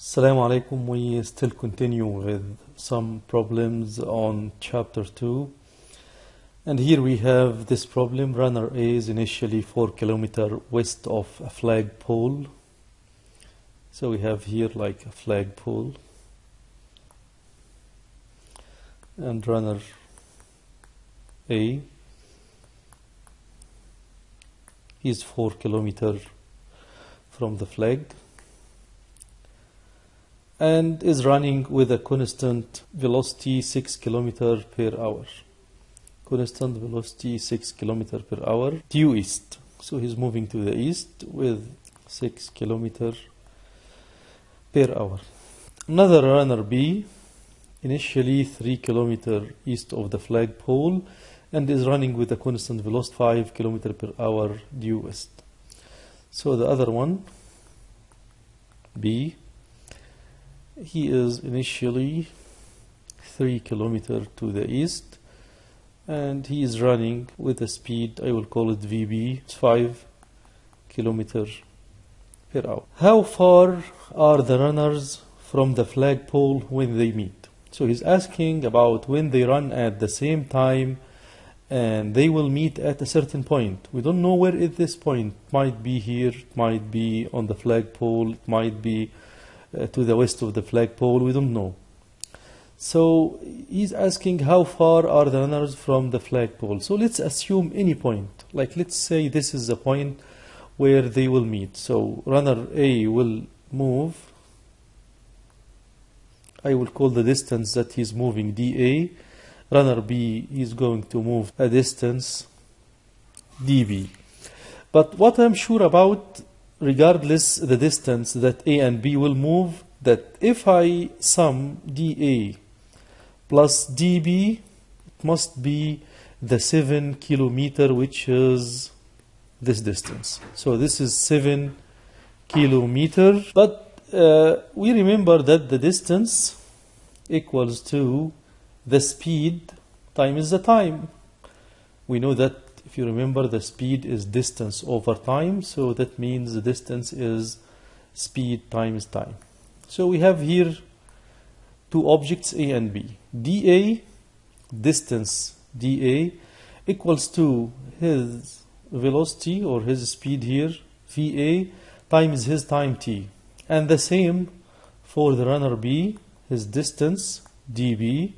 Assalamu alaikum. We still continue with some problems on chapter 2. And here we have this problem. Runner A is initially 4 kilometers west of a flagpole. So we have here like a flagpole. And runner A is 4 kilometers from the flag and is running with a constant velocity 6 kilometers per hour. Constant velocity 6 kilometers per hour due east. So he's moving to the east with 6 kilometers per hour. Another runner B, initially 3 kilometers east of the flagpole, and is running with a constant velocity 5 kilometers per hour due west. So the other one, B, he is initially 3 kilometers to the east and he is running with a speed, I will call it VB, 5 kilometers per hour. How far are the runners from the flagpole when they meet? So he's asking about when they run at the same time and they will meet at a certain point. We don't know where is this point. It might be here, it might be on the flagpole, it might be to the west of the flagpole, we don't know. So he's asking how far are the runners from the flagpole. So let's assume any point. Like let's say this is the point where they will meet. So runner A will move. I will call the distance that he's moving dA. Runner B is going to move a distance dB. But what I'm sure about, regardless the distance that A and B will move, that if I sum dA plus dB, it must be the 7 kilometer, which is this distance. So this is 7 kilometer. But we remember that the distance equals to the speed times the time. We know that, if you remember, the speed is distance over time, so that means the distance is speed times time. So we have here two objects A and B. dA, distance dA, equals to his velocity or his speed here, VA, times his time t. And the same for the runner B, his distance dB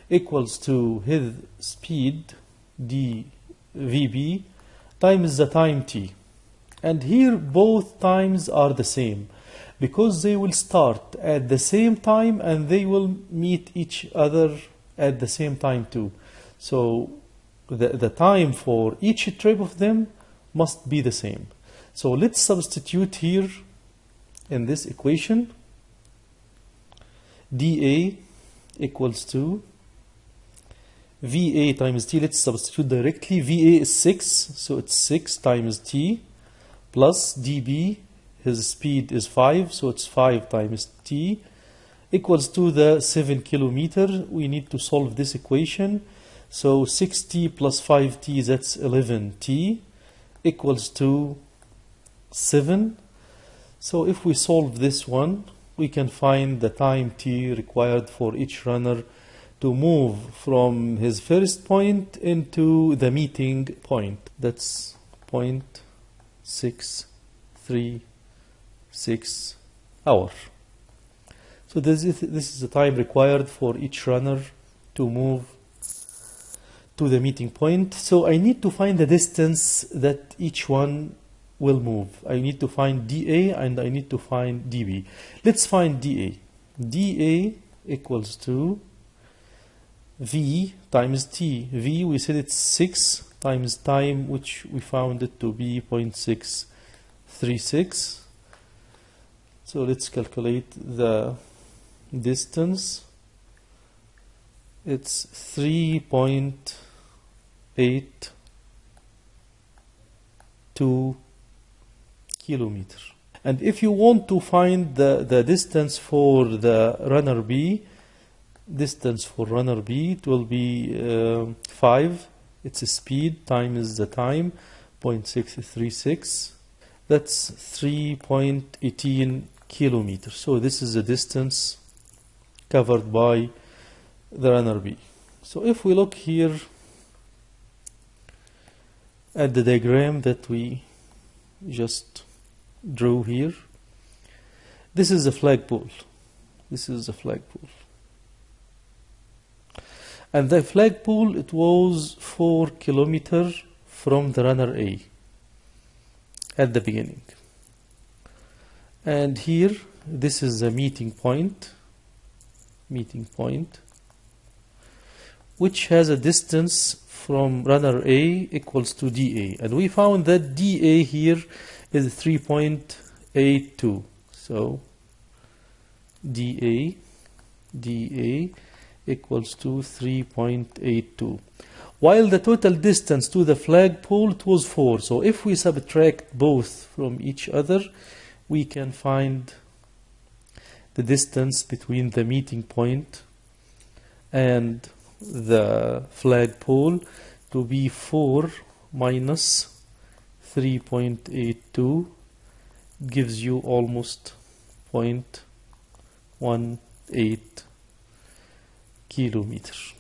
equals to his speed dVB times the time t. And here both times are the same because they will start at the same time and they will meet each other at the same time too. So the time for each trip of them must be the same. So let's substitute here in this equation. dA equals to VA times T. Let's substitute directly. VA is 6, so it's 6 times T, plus dB, his speed is 5, so it's 5 times T, equals to the 7 kilometer. We need to solve this equation. So 6T plus 5T, that's 11T, equals to 7. So if we solve this one, we can find the time T required for each runner to move from his first point into the meeting point. That's 0.636 hours. So this is the time required for each runner to move to the meeting point. So I need to find the distance that each one will move. I need to find dA and I need to find dB. Let's find dA. dA equals to V times T. V, we said it's 6 times time, which we found it to be 0.636. So let's calculate the distance. It's 3.82 kilometers. And if you want to find the distance for the runner B, it will be 5. It's a speed times the time, 0.636. That's 3.18 kilometers. So this is the distance covered by the runner B. So if we look here at the diagram that we just drew here, this is a flagpole. This is a flagpole. And the flagpole, it was 4 kilometers from the runner A at the beginning. And here, this is a meeting point, which has a distance from runner A equals to dA. And we found that dA here is 3.82. So dA equals to 3.82. While the total distance to the flagpole, it was 4. So if we subtract both from each other, we can find the distance between the meeting point and the flagpole to be 4 minus 3.82 gives you almost 0.18 kilometers.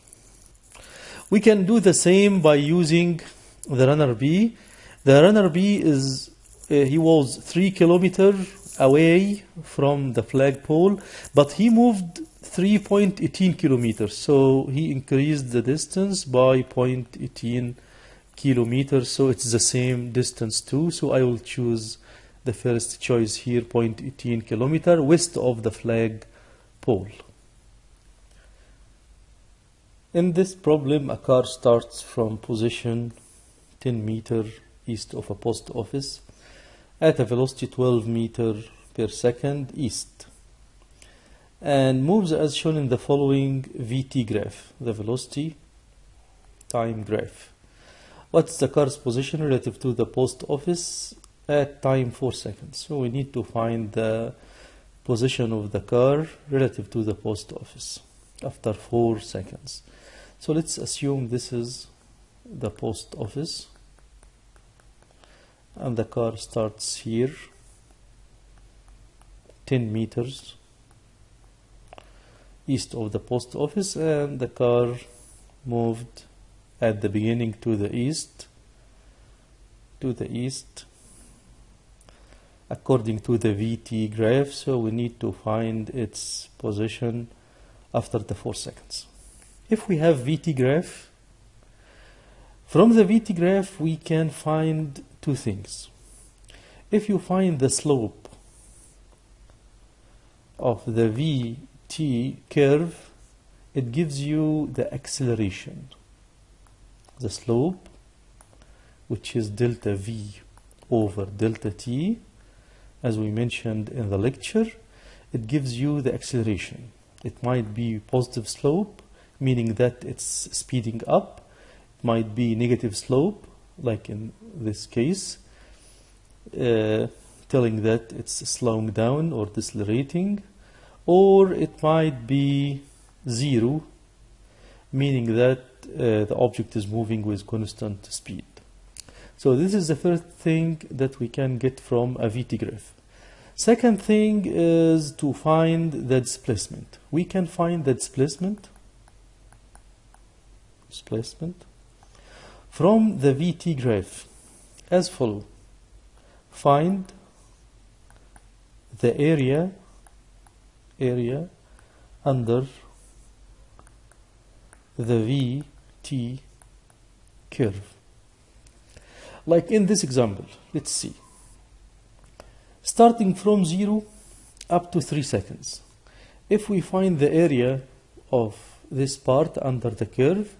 We can do the same by using the runner B. The runner B is he was 3 kilometers away from the flagpole, but he moved 3.18 kilometers. So he increased the distance by 0.18 kilometers. So it's the same distance too. So I will choose the first choice here, 0.18 kilometer west of the flagpole. In this problem, a car starts from position 10 meters east of a post office at a velocity 12 meters per second east and moves as shown in the following VT graph, the velocity time graph. What's the car's position relative to the post office at time 4 seconds? So we need to find the position of the car relative to the post office after 4 seconds. So let's assume this is the post office and the car starts here 10 meters east of the post office, and the car moved at the beginning to the east according to the VT graph. So we need to find its position after the 4 seconds. If we have VT graph, from the VT graph we can find two things. If you find the slope of the VT curve, it gives you the acceleration. The slope, which is delta V over delta T, as we mentioned in the lecture, it gives you the acceleration. It might be positive slope, meaning that it's speeding up. It might be negative slope, like in this case, telling that it's slowing down or decelerating, or it might be zero, meaning that the object is moving with constant speed. So this is the first thing that we can get from a VT graph. Second thing is to find the displacement. We can find the displacement from the VT graph as follows. Find the area under the VT curve. Like in this example, let's see. Starting from 0 up to 3 seconds. If we find the area of this part under the curve,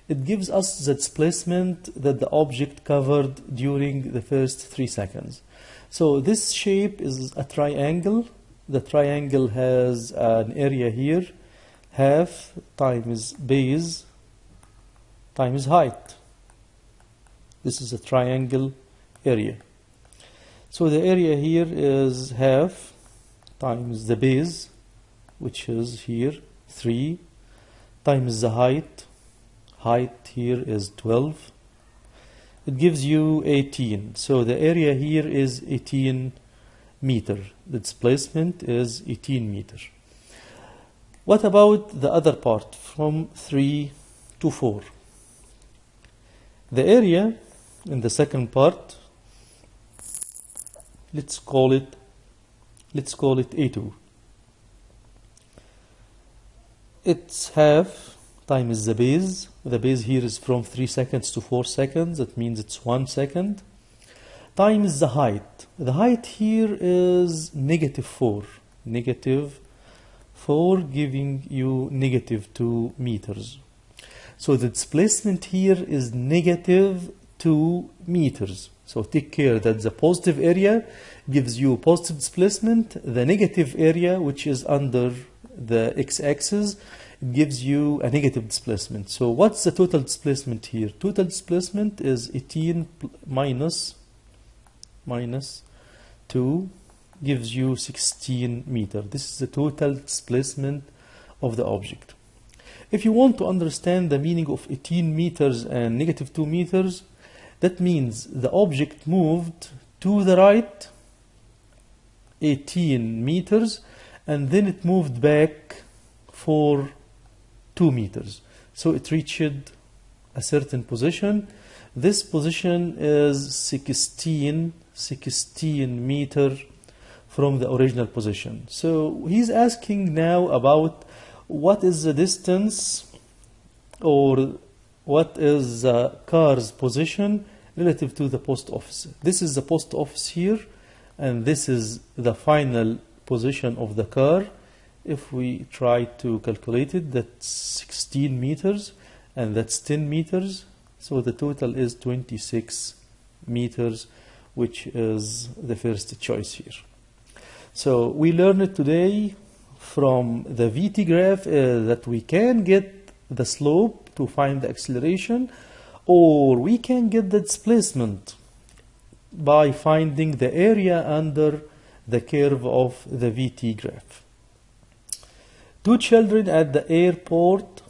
it gives us the displacement that the object covered during the first 3 seconds. So this shape is a triangle. The triangle has an area here, half times base times height. This is a triangle area. So the area here is half times the base, which is here 3, times the height. Height here is 12. It gives you 18. So the area here is 18 meter. The displacement is 18 meter. What about the other part from 3 to 4? The area in the second part, let's call it A2. It's half times the base. The base here is from 3 seconds to 4 seconds. That means it's 1 second. Times the height. The height here is -4. -4 giving you -2 meters. So the displacement here is -2 meters. So take care that the positive area gives you positive displacement. The negative area, which is under the x-axis, gives you a negative displacement. So what's the total displacement here? Total displacement is 18 minus 2 gives you 16 meters. This is the total displacement of the object. If you want to understand the meaning of 18 meters and -2 meters, that means the object moved to the right 18 meters and then it moved back for 2 meters. So it reached a certain position. This position is 16 meter from the original position. So he's asking now about what is the distance or what is the car's position relative to the post office. This is the post office here and this is the final position of the car. If we try to calculate it, that's 16 meters and that's 10 meters. So the total is 26 meters, which is the first choice here. So we learned today from the VT graph that we can get the slope to find the acceleration, or we can get the displacement by finding the area under the curve of the VT graph. Two children at the airport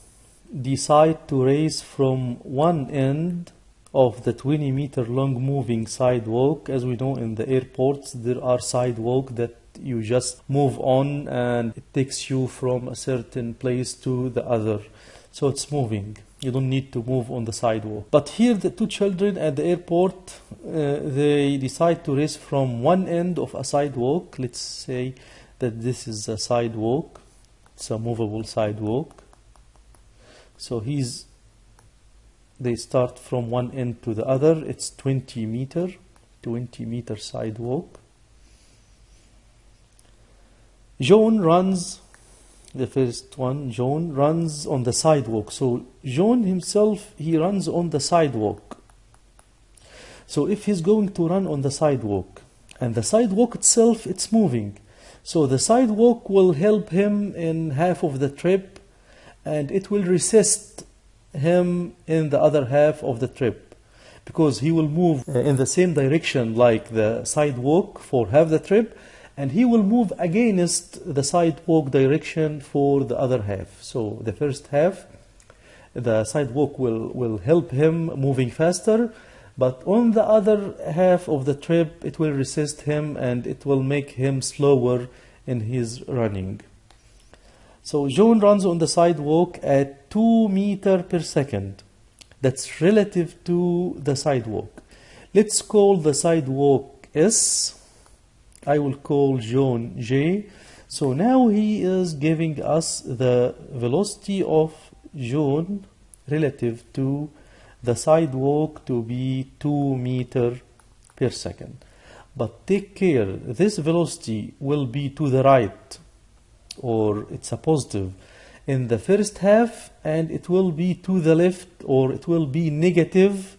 decide to race from one end of the 20-meter long moving sidewalk. As we know, in the airports there are sidewalks that you just move on and it takes you from a certain place to the other. So it's moving. You don't need to move on the sidewalk. But here the two children at the airport, they decide to race from one end of a sidewalk. Let's say that this is a sidewalk. It's a movable sidewalk. So they start from one end to the other. It's 20 meter sidewalk. John runs, the first one, John runs on the sidewalk. So John himself, he runs on the sidewalk. So if he's going to run on the sidewalk, and the sidewalk itself, it's moving. So the sidewalk will help him in half of the trip, and it will resist him in the other half of the trip, because he will move in the same direction like the sidewalk for half the trip, and he will move against the sidewalk direction for the other half. So the first half, the sidewalk will help him moving faster, but on the other half of the trip it will resist him and it will make him slower in his running. So John runs on the sidewalk at 2 meters per second. That's relative to the sidewalk. Let's call the sidewalk S. I will call John J. So now he is giving us the velocity of John relative to the sidewalk to be 2 meters per second. But take care, this velocity will be to the right, or it's a positive in the first half, and it will be to the left, or it will be negative.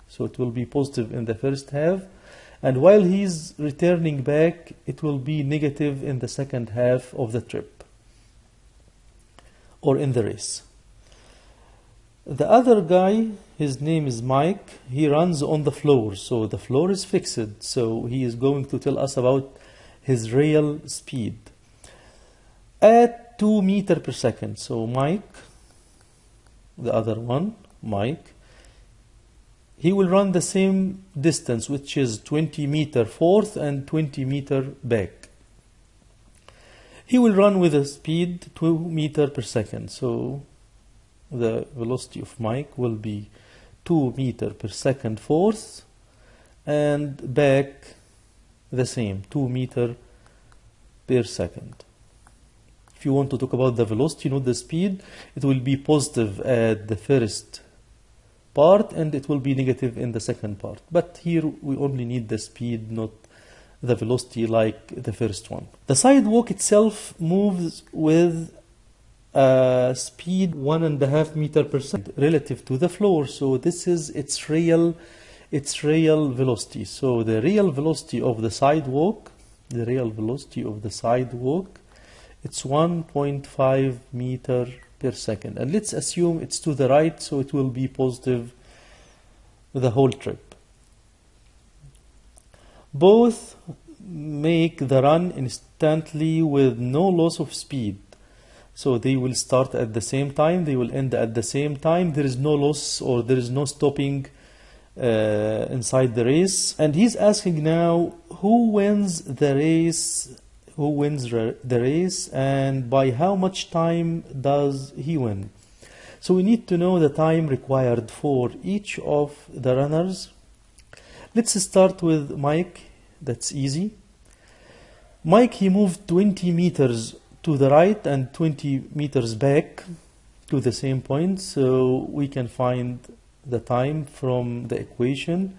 So it will be positive in the first half, and while he's returning back, it will be negative in the second half of the trip, or in the race. The other guy, his name is Mike, he runs on the floor, so the floor is fixed, so he is going to tell us about his real speed at 2 meters per second. So Mike, the other one, Mike, he will run the same distance, which is 20 meter forth and 20 meter back. He will run with a speed 2 meter per second. So the velocity of Mike will be 2 meter per second forth and back the same, 2 meter per second. If you want to talk about the velocity, not the speed, it will be positive at the first part and it will be negative in the second part. But here we only need the speed, not the velocity like the first one. The sidewalk itself moves with speed 1.5 meter per second relative to the floor. So this is its real velocity. So the real velocity of the sidewalk, it's 1.5 meter per second. And let's assume it's to the right, so it will be positive the whole trip. Both make the run instantly with no loss of speed. So they will start at the same time, they will end at the same time. There is no loss or there is no stopping inside the race. And he's asking now, who wins the race? Who wins the race and by how much time does he win? So we need to know the time required for each of the runners. Let's start with Mike. That's easy. Mike, he moved 20 meters to the right and 20 meters back to the same point. So we can find the time from the equation.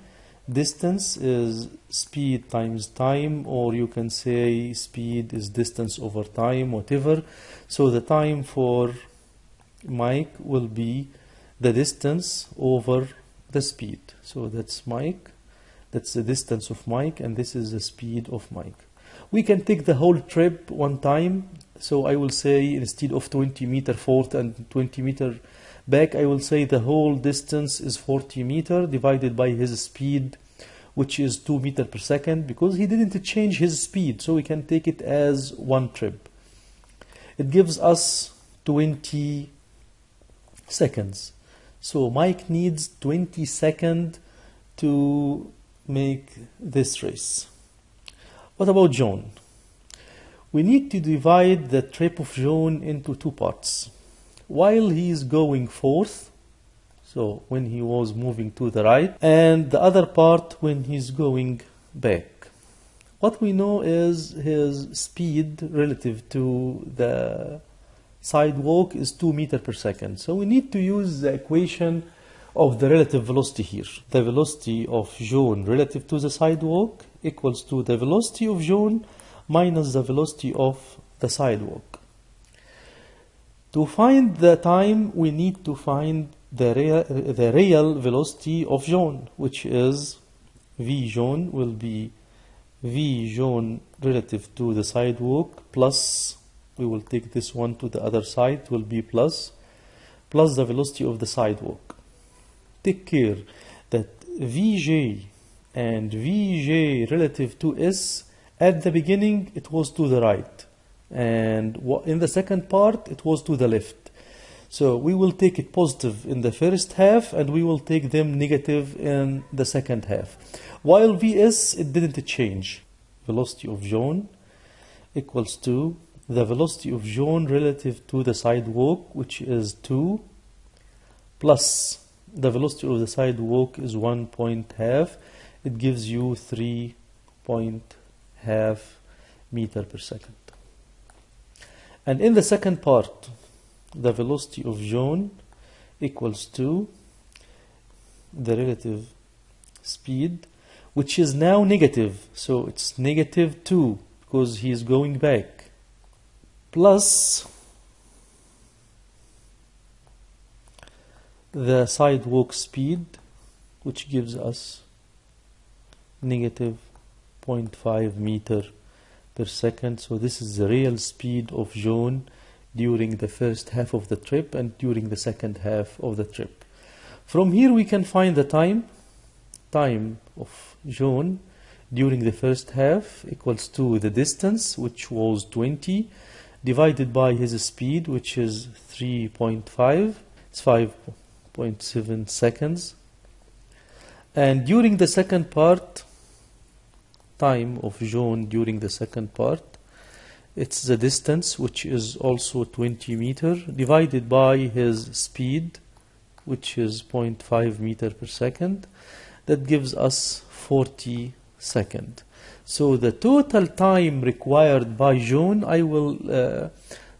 Distance is speed times time, or you can say speed is distance over time, whatever. So the time for Mike will be the distance over the speed. So that's Mike, that's the distance of Mike, and this is the speed of Mike. We can take the whole trip one time. So I will say instead of 20 meter forth and 20 meter back, I will say the whole distance is 40 meter divided by his speed, which is 2 meter per second, because he didn't change his speed, so we can take it as one trip. It gives us 20 seconds. So Mike needs 20 seconds to make this race. What about John? We need to divide the trip of John into two parts. While he is going forth, so when he was moving to the right, and the other part when he's going back. What we know is his speed relative to the sidewalk is 2 meters per second. So we need to use the equation of the relative velocity here. The velocity of John relative to the sidewalk equals to the velocity of John minus the velocity of the sidewalk. To find the time, we need to find the real velocity of John, which is V John will be V John relative to the sidewalk plus, we will take this one to the other side, will be plus the velocity of the sidewalk. Take care that Vj and Vj relative to S, at the beginning it was to the right, and in the second part it was to the left. So we will take it positive in the first half and we will take them negative in the second half. While Vs, it didn't change. Velocity of John equals to the velocity of John relative to the sidewalk, which is 2, plus the velocity of the sidewalk is 1.5. It gives you 3.5 meter per second. And in the second part, the velocity of John equals to the relative speed, which is now negative. So it's negative 2 because he is going back, plus the sidewalk speed, which gives us negative 0.5 meter per second. So this is the real speed of John during the first half of the trip and during the second half of the trip. From here we can find the time of John during the first half equals to the distance, which was 20, divided by his speed, which is 3.5, it's 5.7 seconds. And during the second part, time of John during the second part, it's the distance, which is also 20 meter, divided by his speed, which is 0.5 meter per second. That gives us 40 seconds. So the total time required by John, I will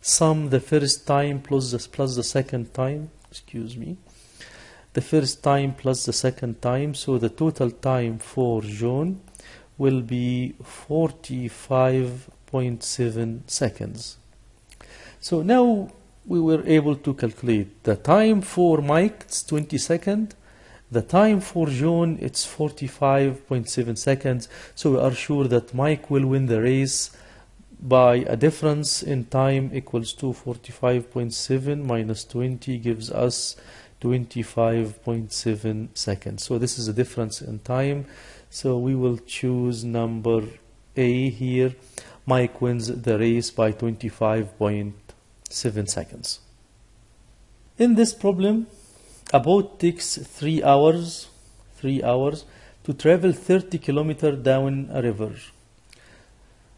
sum the first time plus the second time, excuse me, the first time plus the second time. So the total time for John will be 45.7 seconds. So now we were able to calculate the time for Mike, it's 20 seconds. The time for John, it's 45.7 seconds. So we are sure that Mike will win the race by a difference in time equals to 45.7 minus 20 gives us 25.7 seconds. So this is a difference in time. So we will choose number A here. Mike wins the race by 25.7 seconds. In this problem, a boat takes 3 hours to travel 30 kilometers down a river.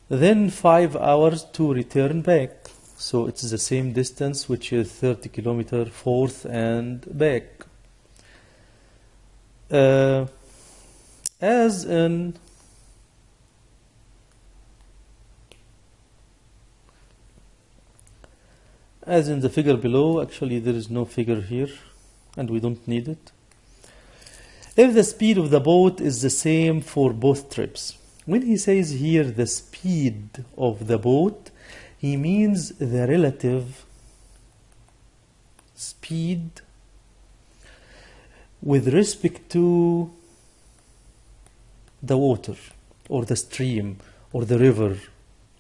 Then 5 hours to return back. So it's the same distance, which is 30 kilometers forth and back. As in the figure below, actually there is no figure here and we don't need it. If the speed of the boat is the same for both trips, when he says here the speed of the boat, he means the relative speed with respect to the water or the stream or the river.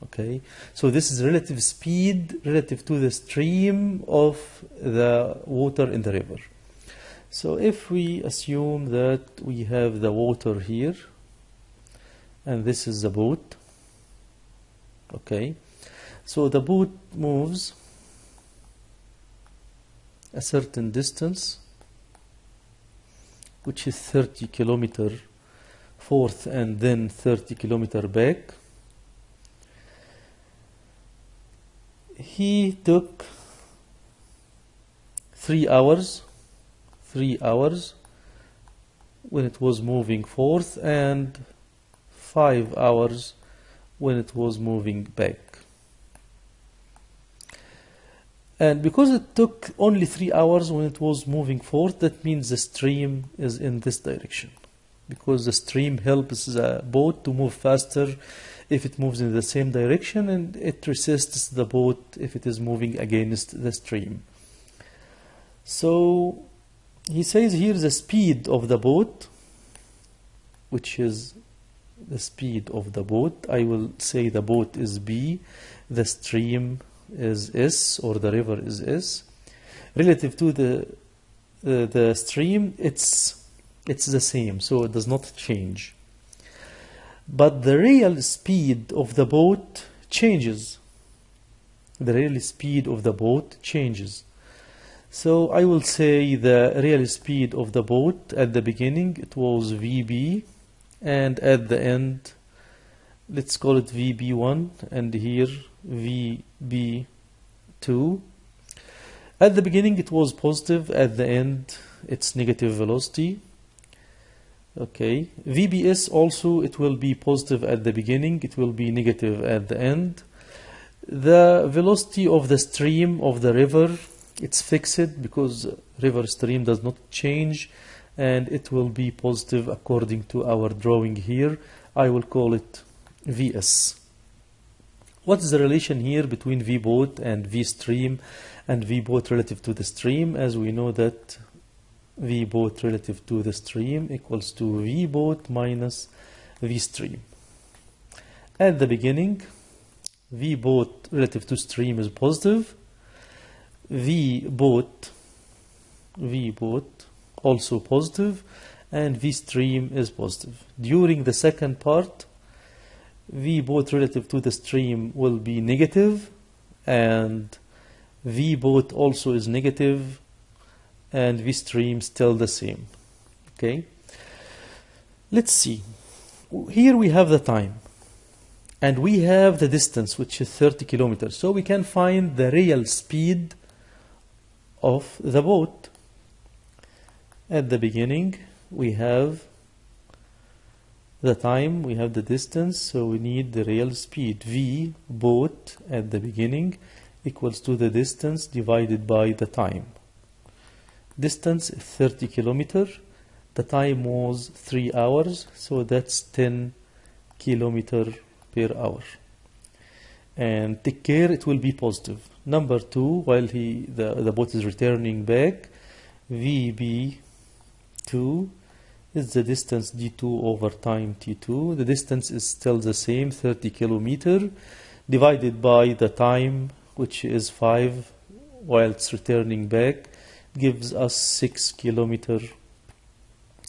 Okay, so this is relative speed relative to the stream of the water in the river. So if we assume that we have the water here and this is the boat, okay, so the boat moves a certain distance, which is 30 kilometers forth and then 30 kilometers back. He took 3 hours when it was moving forth and 5 hours when it was moving back. And because it took only 3 hours when it was moving forth, that means the stream is in this direction, because the stream helps the boat to move faster if it moves in the same direction, and it resists the boat if it is moving against the stream. So he says here the speed of the boat, which is the speed of the boat. I will say the boat is B, the stream is S, or the river is S. Relative to the stream, it's the same, so it does not change. But the real speed of the boat changes. The real speed of the boat changes. So I will say the real speed of the boat at the beginning, it was VB, and at the end, let's call it VB1, and here VB2. At the beginning it was positive, at the end it's negative velocity. Okay, VBS also, it will be positive at the beginning, it will be negative at the end. The velocity of the stream of the river, it's fixed because river stream does not change, and it will be positive according to our drawing here. I will call it VS. What is the relation here between V boat and V stream and V boat relative to the stream? As we know that V boat relative to the stream equals to V boat minus V stream. At the beginning, V boat relative to stream is positive. V boat also positive, and V stream is positive. During the second part, V boat relative to the stream will be negative, and V boat also is negative, and V stream still the same. Okay, Let's see. Here we have the time, and we have the distance, which is 30 kilometers. So we can find the real speed of the boat. At the beginning, we have the time, we have the distance, so we need the real speed. V, boat, at the beginning, equals to the distance divided by the time. Distance is 30 kilometers. The time was 3 hours, so that's 10 kilometers per hour. And take care, it will be positive. Number 2, while the boat is returning back, VB2 is the distance d2 over time t2. The distance is still the same, 30 kilometers, divided by the time, which is 5, while it's returning back, gives us 6 kilometers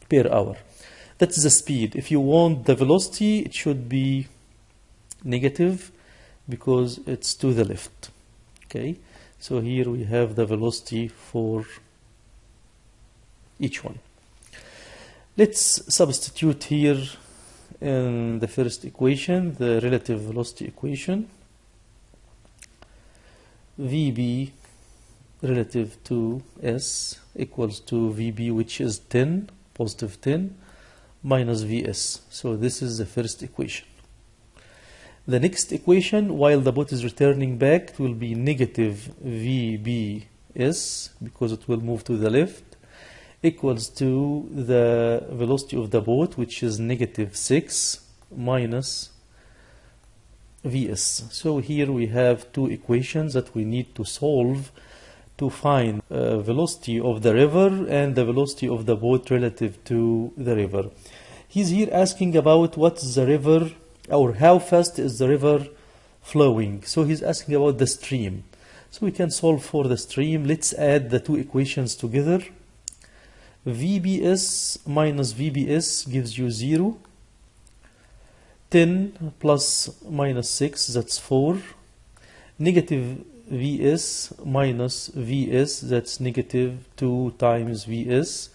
per hour. That's the speed. If you want the velocity, it should be negative because it's to the left. Okay, so here we have the velocity for each one. Let's substitute here in the first equation the relative velocity equation. VB relative to S equals to VB, which is 10, positive 10, minus VS. So this is the first equation. The next equation, while the boat is returning back, it will be negative VBS, because it will move to the left, equals to the velocity of the boat, which is negative 6, minus VS. So here we have two equations that we need to solve to find velocity of the river and the velocity of the boat relative to the river. He's here asking about what's the river, or how fast is the river flowing. So he's asking about the stream. So we can solve for the stream. Let's add the two equations together. VBS minus VBS gives you 0. 10 plus minus 6, that's 4. Negative VS minus VS, that's negative 2 times VS.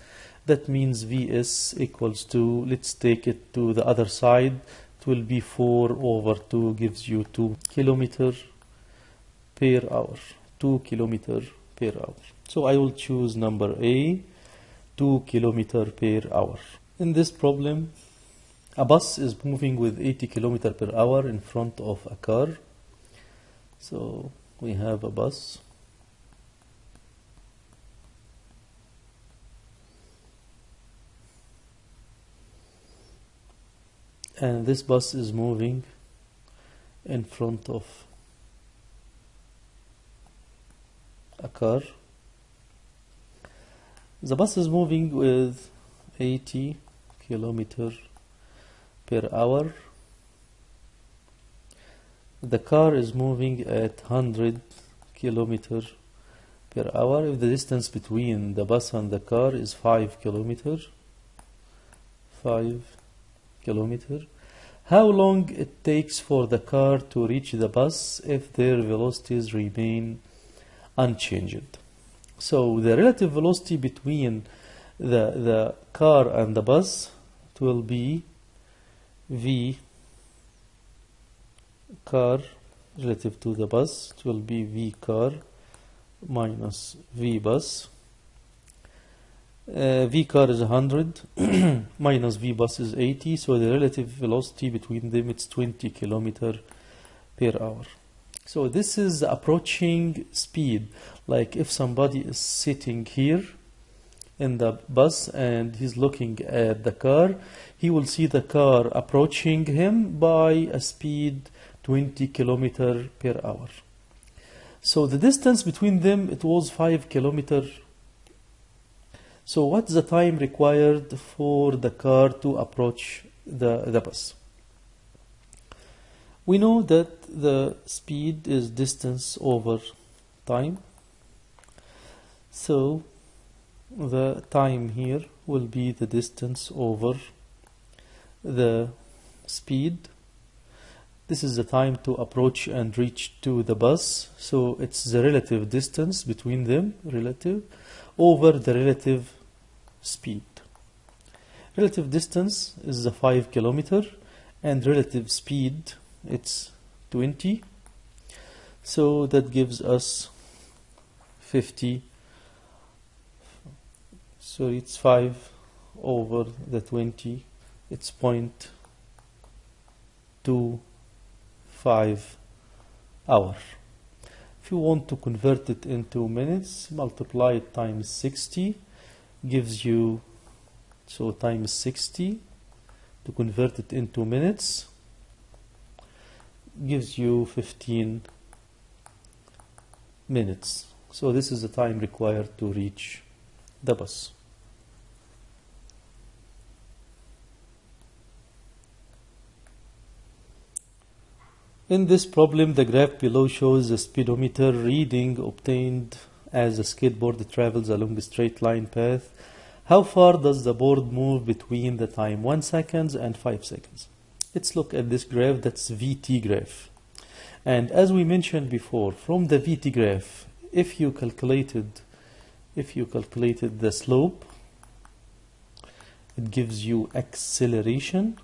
That means VS equals to, let's take it to the other side, it will be 4 over 2 gives you 2 kilometers per hour. 2 kilometers per hour. So I will choose number A, 2 kilometers per hour. In this problem, a bus is moving with 80 kilometers per hour in front of a car. So we have a bus. And this bus is moving in front of a car. The bus is moving with 80 kilometers per hour. The car is moving at 100 kilometers per hour. If the distance between the bus and the car is 5 kilometers, 5 kilometers, how long it takes for the car to reach the bus if their velocities remain unchanged? So the relative velocity between the car and the bus, it will be V car relative to the bus, it will be V car minus V bus. V car is 100 minus V bus is 80, so the relative velocity between them is 20 kilometers per hour. So this is the approaching speed. Like if somebody is sitting here in the bus and he's looking at the car, he will see the car approaching him by a speed 20 kilometers per hour. So the distance between them, it was 5 kilometers. So what's the time required for the car to approach the bus? We know that the speed is distance over time. So the time here will be the distance over the speed. This is the time to approach and reach to the bus. So it's the relative distance between them, relative, over the relative speed. Relative distance is the 5 kilometer and relative speed it's 20. So that gives us 50. So it's 5 over the 20. It's 0.25 hour. If you want to convert it into minutes, multiply it times 60 gives you, so times 60 to convert it into minutes gives you 15 minutes. So this is the time required to reach the bus. In this problem, the graph below shows the speedometer reading obtained as the skateboard travels along a straight line path. How far does the board move between the time 1 second and 5 seconds? Let's look at this graph. That's VT graph. And as we mentioned before, from the VT graph, if you calculated the slope, it gives you acceleration.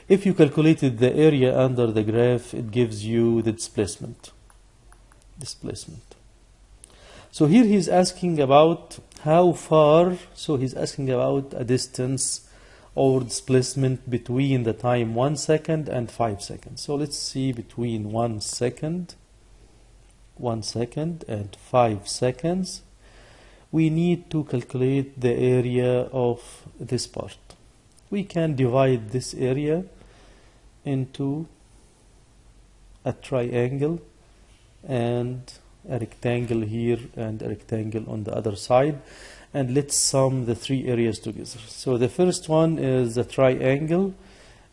If you calculated the area under the graph, it gives you the displacement. So here he's asking about how far, so he's asking about a distance or displacement between the time 1 second and 5 seconds. So let's see, between 1 second and 5 seconds, we need to calculate the area of this part. We can divide this area into a triangle and a rectangle here and a rectangle on the other side, and let's sum the three areas together. So the first one is the triangle.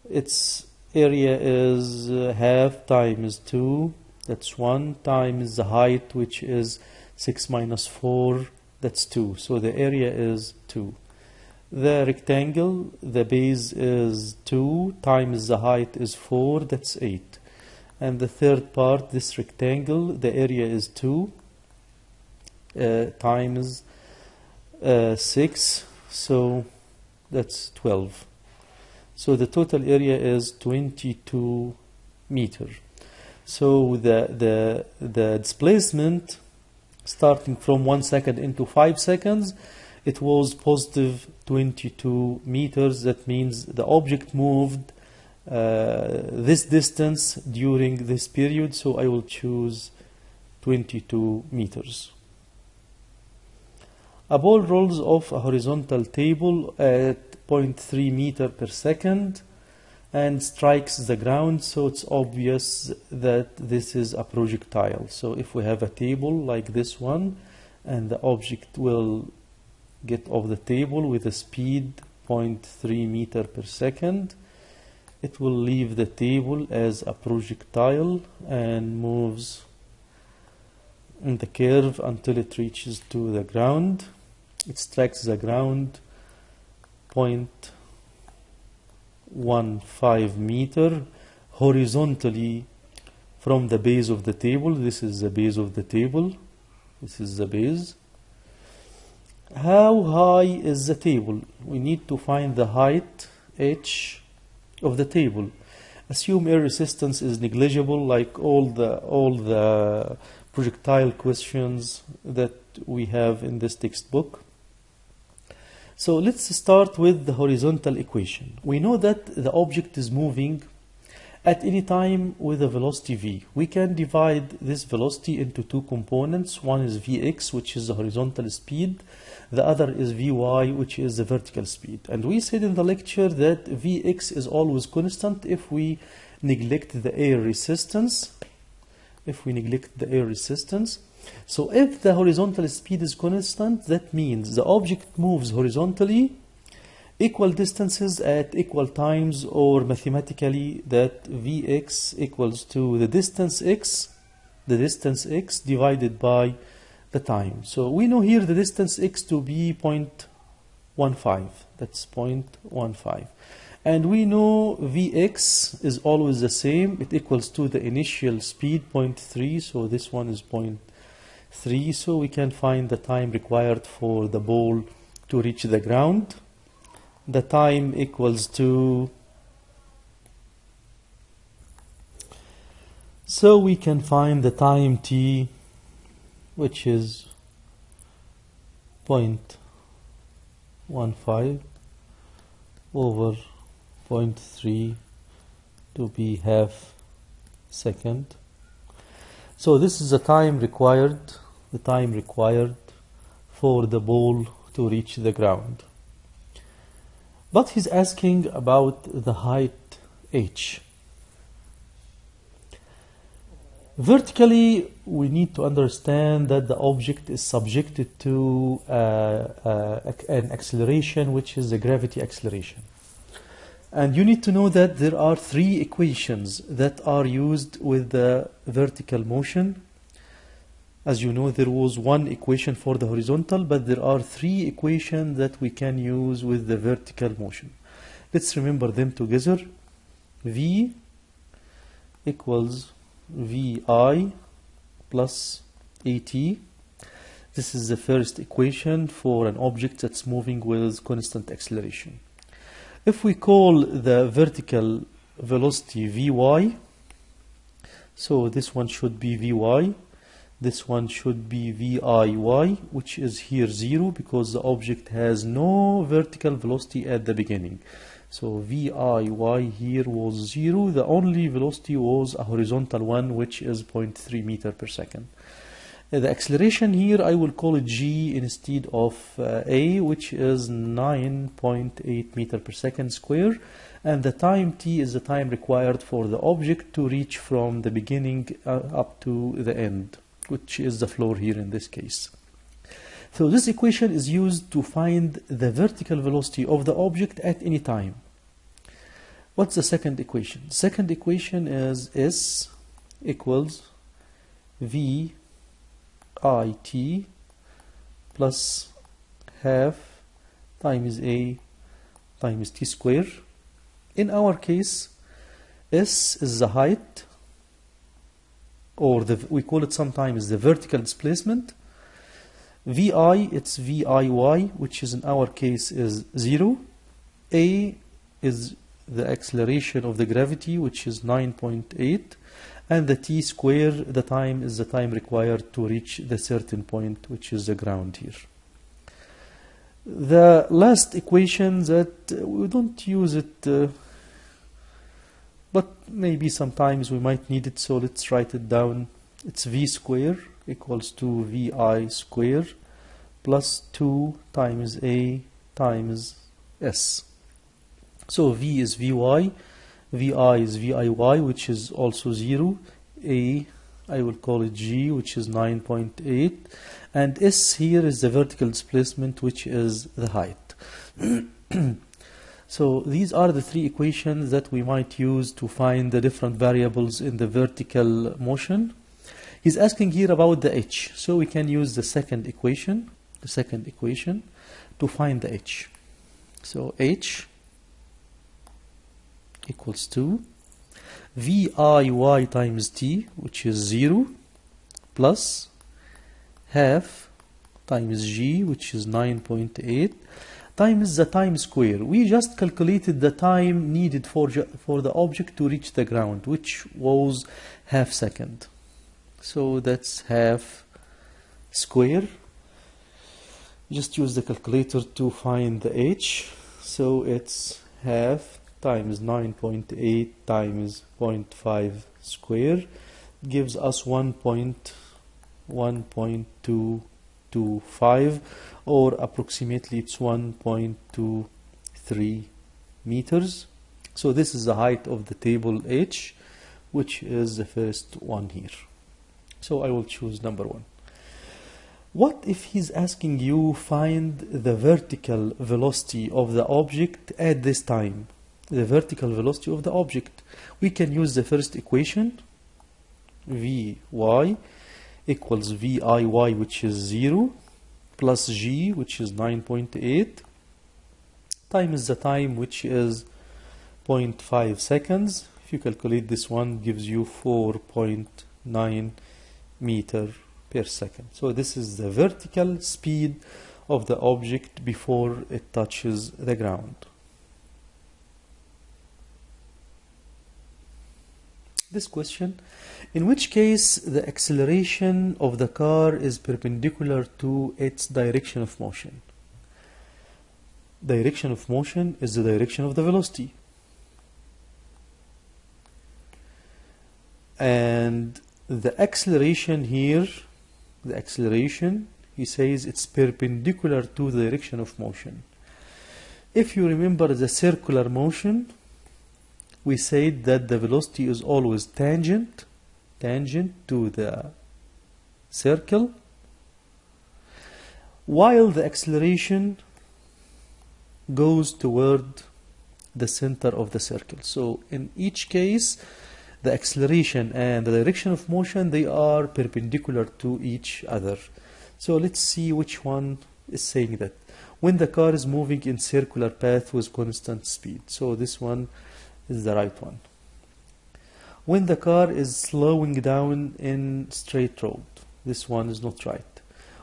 Its area is half times 2, that's 1, times the height, which is 6 minus 4, that's 2. So the area is 2. The rectangle, the base is 2 times the height is 4, that's 8. And the third part, this rectangle, the area is 2 times 6, so that's 12. So the total area is 22 meters. So the displacement starting from 1 second into 5 seconds, it was positive 22 meters. That means the object moved this distance during this period, so I will choose 22 meters. A ball rolls off a horizontal table at 0.3 meter per second and strikes the ground, so it's obvious that this is a projectile. So if we have a table like this one and the object will get off the table with a speed 0.3 meter per second, it will leave the table as a projectile and moves in the curve until it reaches to the ground. It strikes the ground 0.15 meter horizontally from the base of the table. This is the base of the table. This is the base. How high is the table? We need to find the height h of the table. Assume air resistance is negligible, like all the projectile questions that we have in this textbook. So let's start with the horizontal equation. We know that the object is moving at any time with a velocity v. We can divide this velocity into two components. One is vx, which is the horizontal speed. The other is vy, which is the vertical speed. And we said in the lecture that vx is always constant if we neglect the air resistance. So if the horizontal speed is constant, that means the object moves horizontally equal distances at equal times, or mathematically that Vx equals to the distance x divided by the time. So we know here the distance x to be 0.15. That's 0.15. And we know Vx is always the same. It equals to the initial speed 0.3. So this one is 0.3. So we can find the time required for the ball to reach the ground. the time equals to, so we can find the time t, which is 0.15 over 0.3 to be half second. So this is the time required for the ball to reach the ground. But he's asking about the height h. Vertically, we need to understand that the object is subjected to an acceleration, which is the gravity acceleration. And you need to know that there are three equations that are used with the vertical motion. As you know, there was one equation for the horizontal, but there are three equations that we can use with the vertical motion. Let's remember them together. V equals Vi plus At. This is the first equation for an object that's moving with constant acceleration. If we call the vertical velocity Vy, so this one should be Vy, this one should be Viy, which is here 0 because the object has no vertical velocity at the beginning. So Viy here was 0. The only velocity was a horizontal one, which is 0.3 meter per second. The acceleration here, I will call it g instead of a, which is 9.8 meter per second square. And the time t is the time required for the object to reach from the beginning up to the end, which is the floor here in this case. So this equation is used to find the vertical velocity of the object at any time. What's the second equation? Second equation is S equals V IT plus half times A times T square. In our case, S is the height, or we call it sometimes the vertical displacement. Vi, it's Viy, which is in our case is 0. A is the acceleration of the gravity, which is 9.8. And the t square, the time, is the time required to reach the certain point, which is the ground here. The last equation that we don't use it, but maybe sometimes we might need it, so let's write it down. It's V square equals to Vi square plus 2 times A times S. So V is Vy, Vi is Viy, which is also 0, A, I will call it G, which is 9.8, and S here is the vertical displacement, which is the height. So these are the three equations that we might use to find the different variables in the vertical motion. He's asking here about the h, so we can use the second equation to find the h. So h equals to Viy times t, which is 0, plus half times g, which is 9.8, times the time square. We just calculated the time needed for the object to reach the ground, which was half second. So that's half square. Just use the calculator to find the h. So it's half times 9.8 times 0.5 square gives us 1.225, or approximately it's 1.23 meters. So this is the height of the table H, which is the first one here. So I will choose number 1. What if he's asking you find the vertical velocity of the object at this time? The vertical velocity of the object. We can use the first equation, Vy equals Viy, which is 0, plus g, which is 9.8, times the time, which is 0.5 seconds. If you calculate this one, gives you 4.9 meter per second. So this is the vertical speed of the object before it touches the ground. This question, in which case the acceleration of the car is perpendicular to its direction of motion. Direction of motion is the direction of the velocity. And the acceleration here, the acceleration, he says it's perpendicular to the direction of motion. If you remember the circular motion, we said that the velocity is always tangent to the circle, while the acceleration goes toward the center of the circle. So in each case, the acceleration and the direction of motion, they are perpendicular to each other. So let's see which one is saying that. When the car is moving in circular path with constant speed. So this one is the right one. When the car is slowing down in straight road. This one is not right.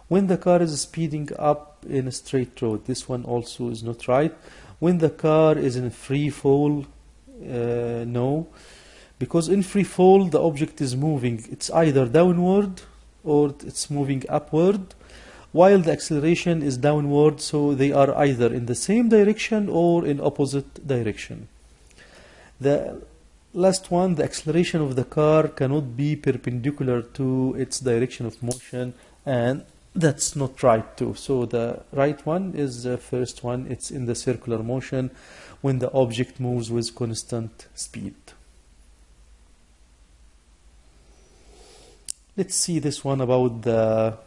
When the car is speeding up in a straight road. This one also is not right. When the car is in free fall, no. Because in free fall, the object is moving. It's either downward or it's moving upward, while the acceleration is downward, so they are either in the same direction or in opposite direction. The last one, the acceleration of the car cannot be perpendicular to its direction of motion, and that's not right too. So the right one is the first one. It's in the circular motion when the object moves with constant speed. Let's see this one about the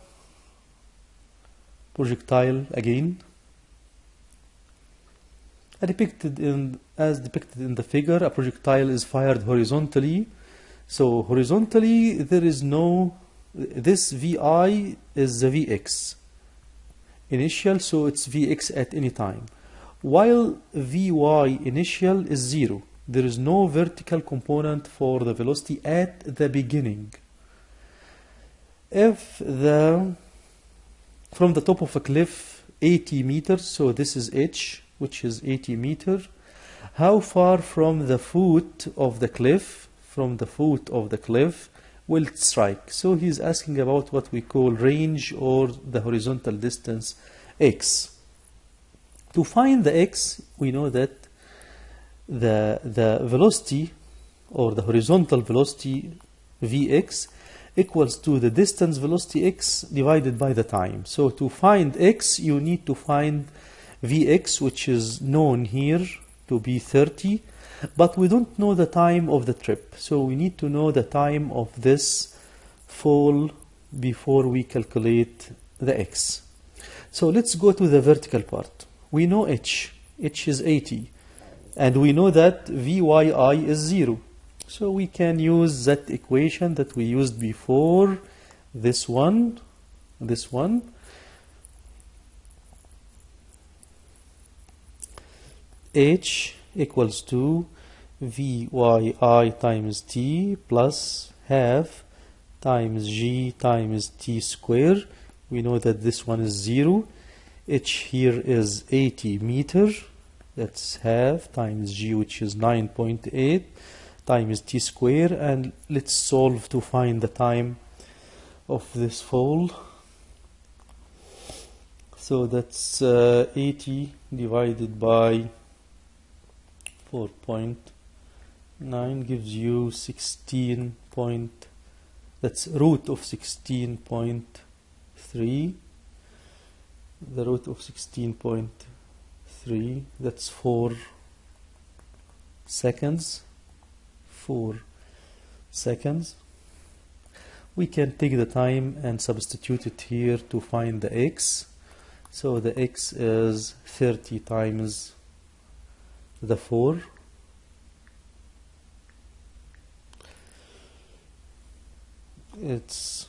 projectile again. As depicted in the figure, a projectile is fired horizontally. So horizontally, there is no, this Vi is the Vx initial, so it's Vx at any time. While Vy initial is 0. There is no vertical component for the velocity at the beginning. If from the top of a cliff 80 meters, so this is h, which is 80 meters, how far from the foot of the cliff, will it strike? So he's asking about what we call range or the horizontal distance x. To find the x, we know that the velocity or the horizontal velocity Vx equals to the distance velocity x divided by the time. So to find x, you need to find Vx, which is known here to be 30, but we don't know the time of the trip. So we need to know the time of this fall before we calculate the x. So let's go to the vertical part. We know h is 80, and we know that Vyi is 0. So we can use that equation that we used before, this one. H equals to Vyi times t plus half times g times t square. We know that this one is 0. H here is 80 meter. That's half times g, which is 9.8. times t square, and let's solve to find the time of this fall. So that's 80 divided by 4.9 gives you 16 point, that's root of 16.3. The root of 16.3, that's 4 seconds. 4 seconds. We can take the time and substitute it here to find the x. So the x is 30 times the 4. It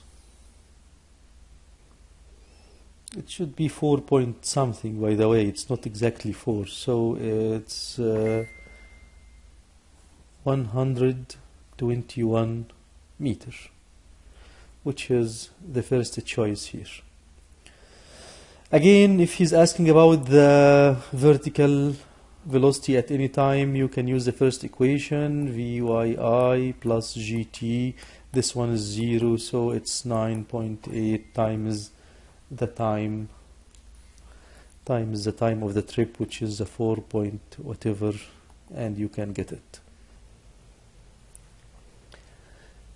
should be 4 point something, by the way. It's not exactly 4. So it's 121 meters, which is the first choice here. Again, if he's asking about the vertical velocity at any time, you can use the first equation, Vyi plus gt. This one is 0, so it's 9.8 times the time of the trip, which is a 4 point whatever, and you can get it.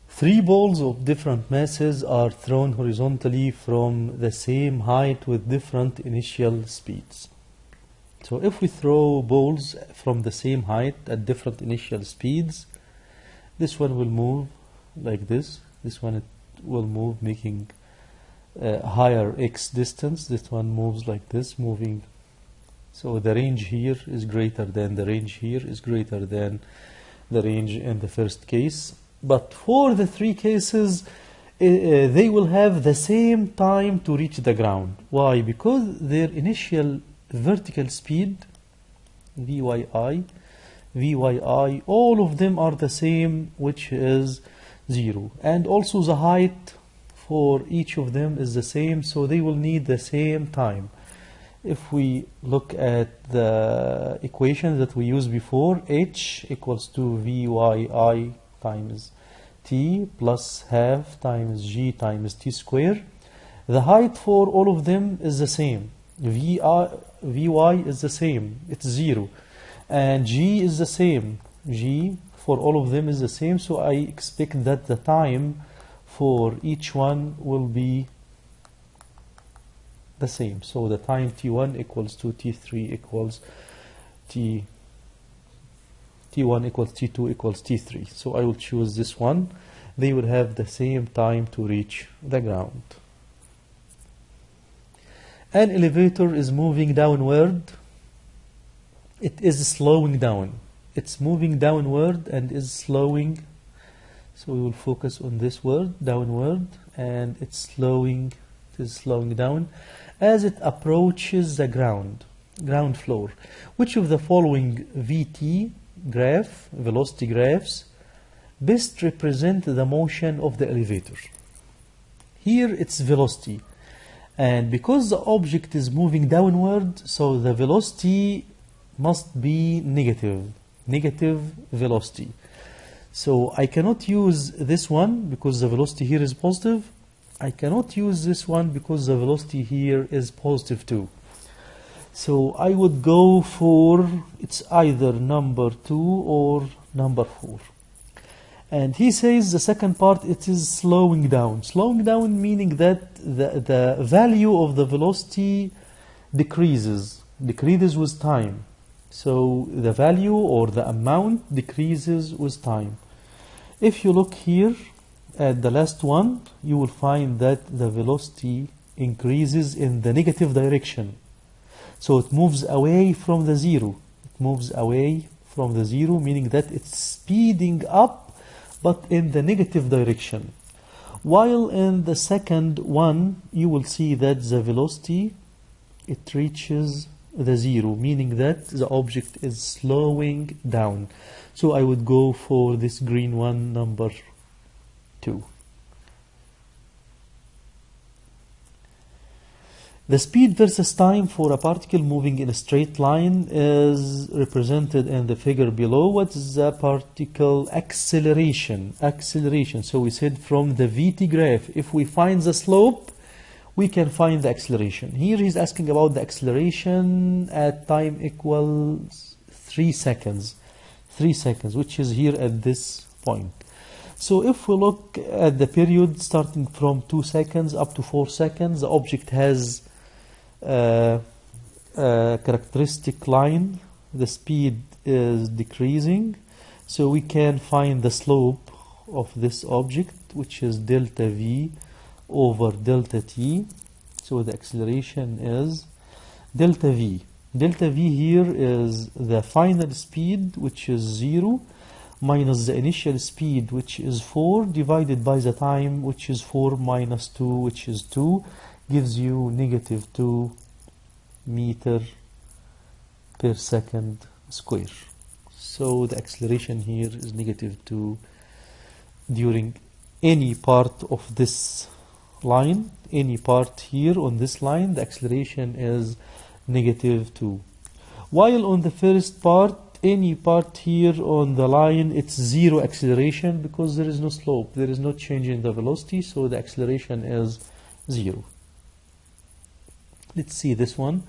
3 balls of different masses are thrown horizontally from the same height with different initial speeds. So if we throw balls from the same height at different initial speeds, this one will move like this. This one will move making higher x distance. This one moves like this, moving. So the range here is greater than the range here is greater than the range in the first case. But for the 3 cases, they will have the same time to reach the ground. Why? Because their initial vertical speed, Vyi, all of them are the same, which is 0. And also the height for each of them is the same, so they will need the same time. If we look at the equation that we used before, h equals to Vyi times t plus half times g times t square. The height for all of them is the same. Vy is the same, it's 0. And g is the same. G for all of them is the same, so I expect that the time for each one will be the same. So the time t1 equals to t3 equals t1 equals t2 equals t3. So I will choose this one. They will have the same time to reach the ground. An elevator is moving downward. It is slowing down. It's moving downward and is slowing. So we will focus on this word, downward, and it's slowing. It is slowing down as it approaches the ground floor. Which of the following VT graph, velocity graphs, best represent the motion of the elevator? Here it's velocity. And because the object is moving downward, so the velocity must be negative velocity. So I cannot use this one because the velocity here is positive. I cannot use this one because the velocity here is positive too. So I would go for, it's either number 2 or number 4. And he says the second part, it is slowing down. Slowing down meaning that the value of the velocity decreases with time. So the value or the amount decreases with time. If you look here at the last one, you will find that the velocity increases in the negative direction. So it moves away from the 0. It moves away from the 0, meaning that it's speeding up, but in the negative direction. While in the second one, you will see that the velocity, it reaches the 0, meaning that the object is slowing down. So I would go for this green one, number 2. The speed versus time for a particle moving in a straight line is represented in the figure below. What is the particle acceleration? So we said from the VT graph, if we find the slope, we can find the acceleration. Here he's asking about the acceleration at time equals 3 seconds. 3 seconds, which is here at this point. So if we look at the period starting from 2 seconds up to 4 seconds, the object has a characteristic line. The speed is decreasing. So we can find the slope of this object, which is delta V over delta T. So the acceleration is delta V. Delta V here is the final speed, which is 0, minus the initial speed, which is 4, divided by the time, which is 4 minus 2, which is 2, gives you negative 2 meter per second square. So the acceleration here is negative 2 during any part of this line, any part here on this line, the acceleration is negative 2. while on the first part, any part here on the line, it's zero acceleration because there is no slope, there is no change in the velocity, so the acceleration is zero. Let's see this one.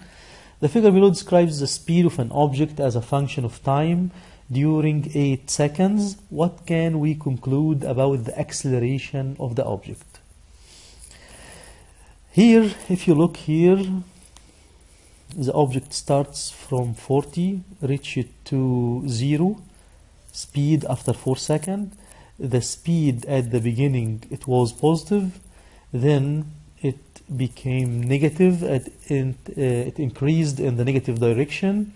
The figure below describes the speed of an object as a function of time during 8 seconds. What can we conclude about the acceleration of the object? Here, if you look here, the object starts from 40, reaches to 0 speed after 4 seconds. The speed at the beginning, it was positive, then it became negative, it increased in the negative direction.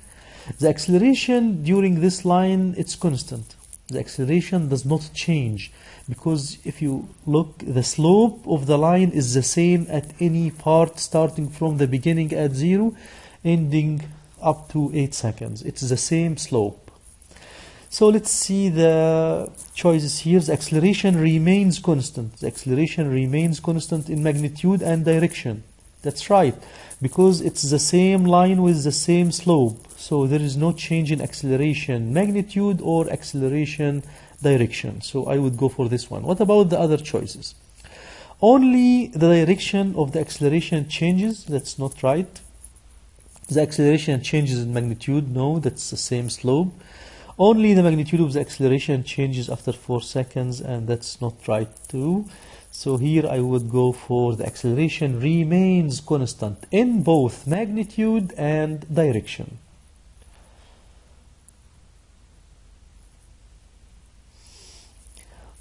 The acceleration during this line, it's constant. The acceleration does not change, because if you look, the slope of the line is the same at any part starting from the beginning at 0, ending up to 8 seconds. It's the same slope. So let's see the choices here. The acceleration remains constant. The acceleration remains constant in magnitude and direction. That's right, because it's the same line with the same slope. So there is no change in acceleration magnitude or acceleration direction. So I would go for this one. What about the other choices? Only the direction of the acceleration changes. That's not right. The acceleration changes in magnitude. No, that's the same slope. Only the magnitude of the acceleration changes after 4 seconds, and that's not right too. So here I would go for the acceleration remains constant in both magnitude and direction.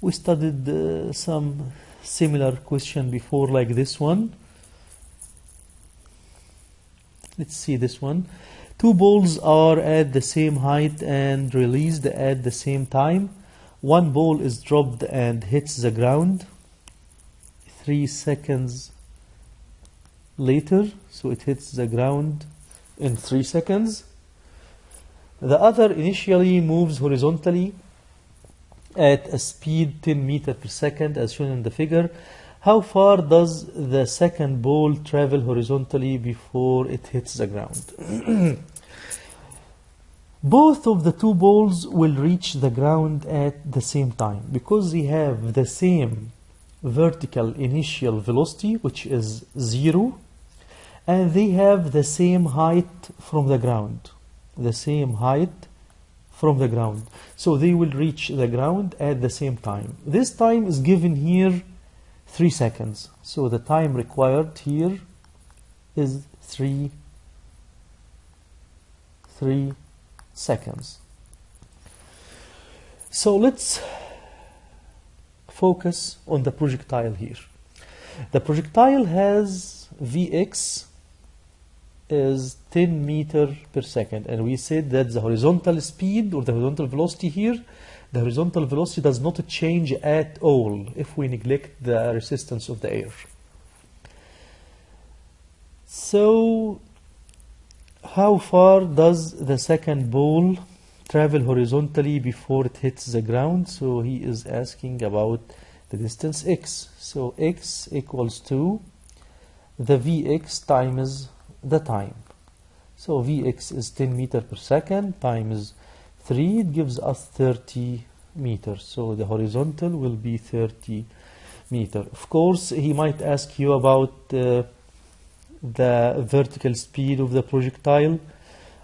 We studied some similar question before, like this one. Let's see this one. Two balls are at the same height and released at the same time. One ball is dropped and hits the ground 3 seconds later. So it hits the ground in 3 seconds. The other initially moves horizontally at a speed 10 meters per second as shown in the figure. How far does the second ball travel horizontally before it hits the ground? Both of the two balls will reach the ground at the same time because they have the same vertical initial velocity, which is 0, and they have the same height from the ground. The same height from the ground. So they will reach the ground at the same time. This time is given here 3 seconds. So the time required here is 3 seconds. So let's focus on the projectile here. The projectile has Vx is 10 meters per second, and we said that the horizontal speed or the horizontal velocity here, the horizontal velocity does not change at all if we neglect the resistance of the air. So how far does the second ball travel horizontally before it hits the ground? So he is asking about the distance x. So x equals to the Vx times the time. So Vx is 10 meters per second times 3, it gives us 30 meters. So the horizontal will be 30 meters. Of course, he might ask you about the vertical speed of the projectile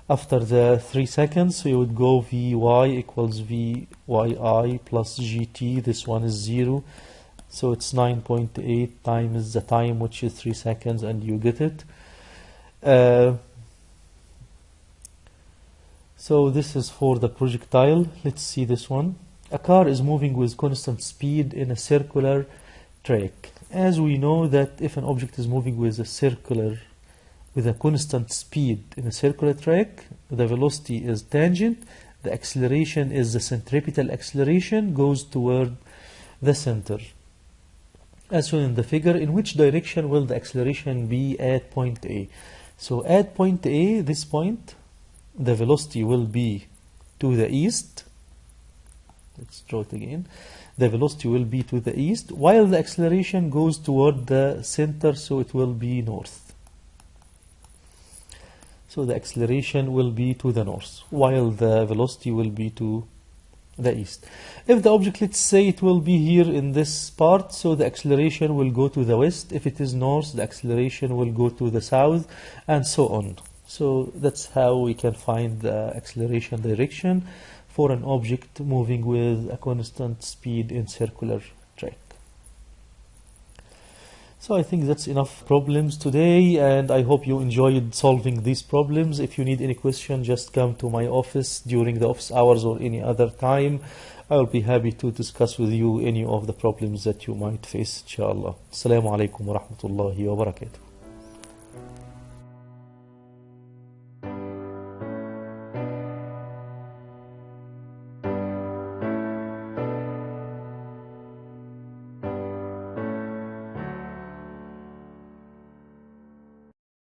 after the 3 seconds. So you would go Vy equals Vyi plus Gt. This one is 0. So it's 9.8 times the time, which is 3 seconds, and you get it. So this is for the projectile. Let's see this one. A car is moving with constant speed in a circular track. As we know that if an object is moving with a constant speed in a circular track, the velocity is tangent, the acceleration is the centripetal acceleration, goes toward the center. As shown in the figure, in which direction will the acceleration be at point A? So at point A, this point, the velocity will be to the east. Let's draw it again. The velocity will be to the east, while the acceleration goes toward the center, so it will be north. So the acceleration will be to the north, while the velocity will be to the east. If the object, let's say it will be here in this part, so the acceleration will go to the west. If it is north, the acceleration will go to the south, and so on. So that's how we can find the acceleration direction for an object moving with a constant speed in circular track. So I think that's enough problems today, and I hope you enjoyed solving these problems. If you need any question, just come to my office during the office hours or any other time. I will be happy to discuss with you any of the problems that you might face, inshallah. Assalamu alaikum wa rahmatullahi wa barakatuh.